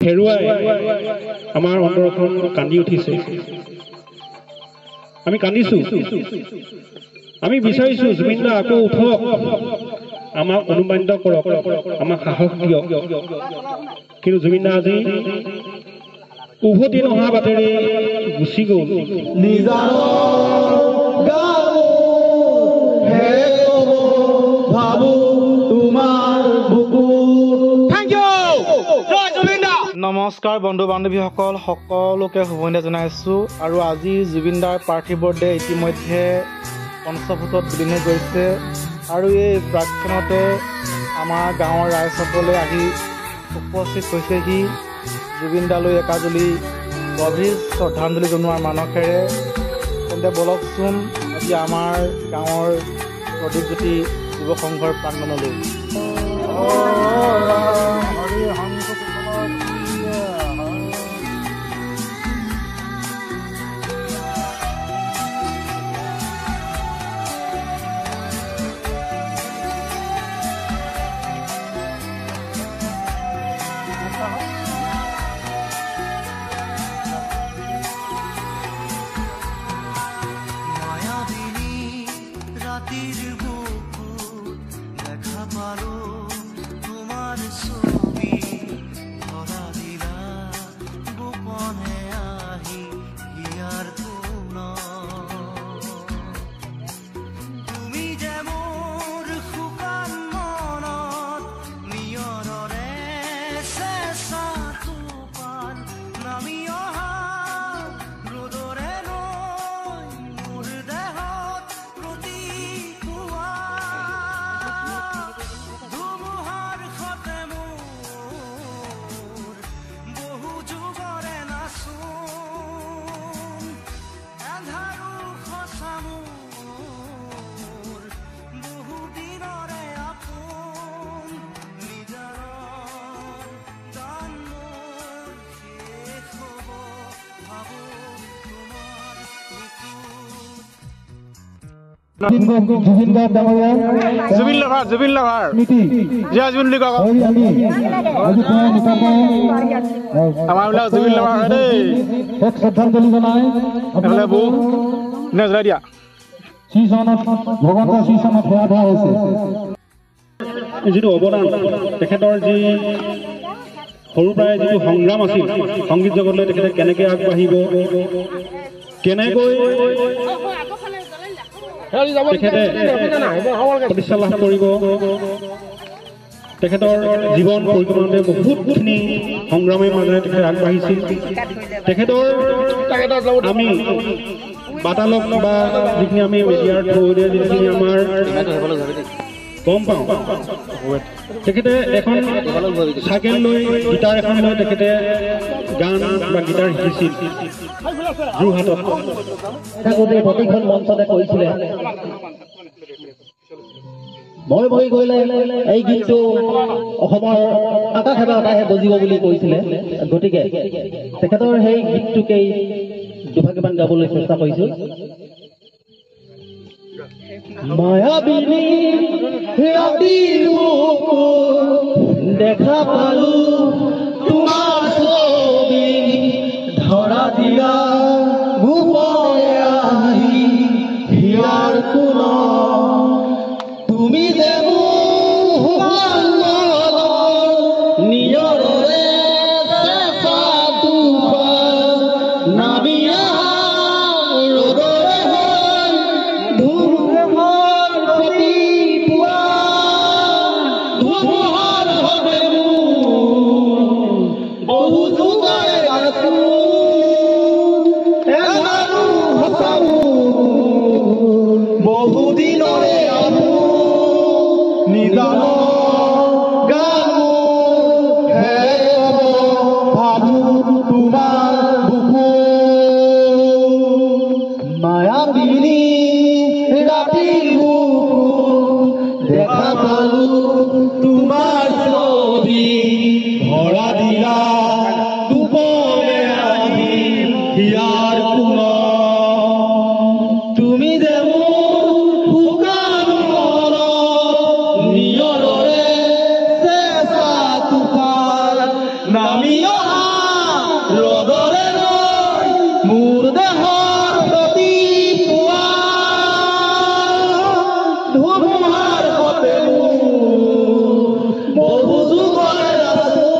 হেৰুৱাই আমাৰ অন্তৰখন কান্দি উঠিছে। আমি কান্দিছোঁ, আমি বিচাৰিছোঁ জুবিন দা আকৌ উঠক, আমাক অনুপ্ৰাণিত কৰক, আমাক সাহস দিয়ক। কিন্তু জুবিন দা আজি উভতি নহা বাটেৰে গুচি গ'ল। নমস্কাৰ বন্ধু বান্ধৱীসকল, সকলোকে শুভেচ্ছা জনাইছোঁ। আৰু আজি জুবিন দাৰ পাৰ্থিৱ ডে ইতিমধ্যে পঞ্চভূতত বিলীন হৈ গৈছে। আৰু এই প্ৰাক্ষণতে আমাৰ গাঁৱৰ ৰাইজসকলে আহি উপস্থিত হৈছেহি জুবিন দালৈ একাঁজলি গভীৰ শ্ৰদ্ধাঞ্জলি জনোৱাৰ মানসেৰে। তেন্তে বলকচোন আজি আমাৰ গাঁৱৰ প্ৰদীপজ্যোতি যুৱ সংঘৰ প্ৰাংগণলৈ। জুবিন লভাৰ জয় জুবিন বুলি কওক। আমাৰ বিলাক জুবিন লভাৰ হয় দেই। শ্ৰদ্ধাঞ্জলি জনাই এইফালে বৌ জ্বলাই দিয়া। ভগৱন্তৰ শ্ৰীচৰণত সেৱা ধৰা হৈছে। যিটো অৱদান, তেখেতৰ যি সৰুৰ পৰাই যিটো সংগ্ৰাম আছিল সংগীত জগতলৈ, তেখেতে কেনেকৈ আগবাঢ়িব, কেনেকৈ তেখেতে প্ৰতিষ্ঠা লাভ কৰিব, তেখেতৰ জীৱন পৰিক্ৰমাতে বহুতখিনি সংগ্ৰামৰ মাজেৰে তেখেতে আগবাঢ়িছিল। তেখেতৰ আমি বাৰ্তালাপ বা যিখিনি আমি মিডিয়াৰ থ্ৰুৰে যিখিনি আমাৰ গম পাওঁ, তেখেতে এখন চাইকেল লৈ গীটাৰ এখন লৈ তেখেতে গান বা গীটাৰ শিকিছিল যোৰহাটত। প্ৰতিখন মঞ্চতে কৈছিলে মই বহি গ'লে এই গীতটো অসমৰ আকাশে বাতাসে বজিব বুলি কৈছিলে। গতিকে তেখেতৰ সেই গীতটোকেই দুভাগমান গাবলৈ চেষ্টা কৰিছো। মায়াবিনী ৰাতিৰ বুকুত দেখা পালো তোমাৰ ছবি, ধৰা দিয়া গোপনে আহি হিয়াৰ কোণত, তুমি যে মোৰ নিজৰে চেঁচা দুখন নামি ৰদৰে নৈ মোৰ দেহৰ প্ৰতি পুৱা ধুমুহাৰ সতে বহু যুগৰে ৰাখো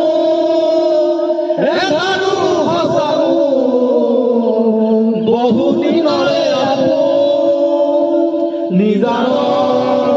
এধানো সঁচাৰো বহু দিনৰে আপো নিজানৰ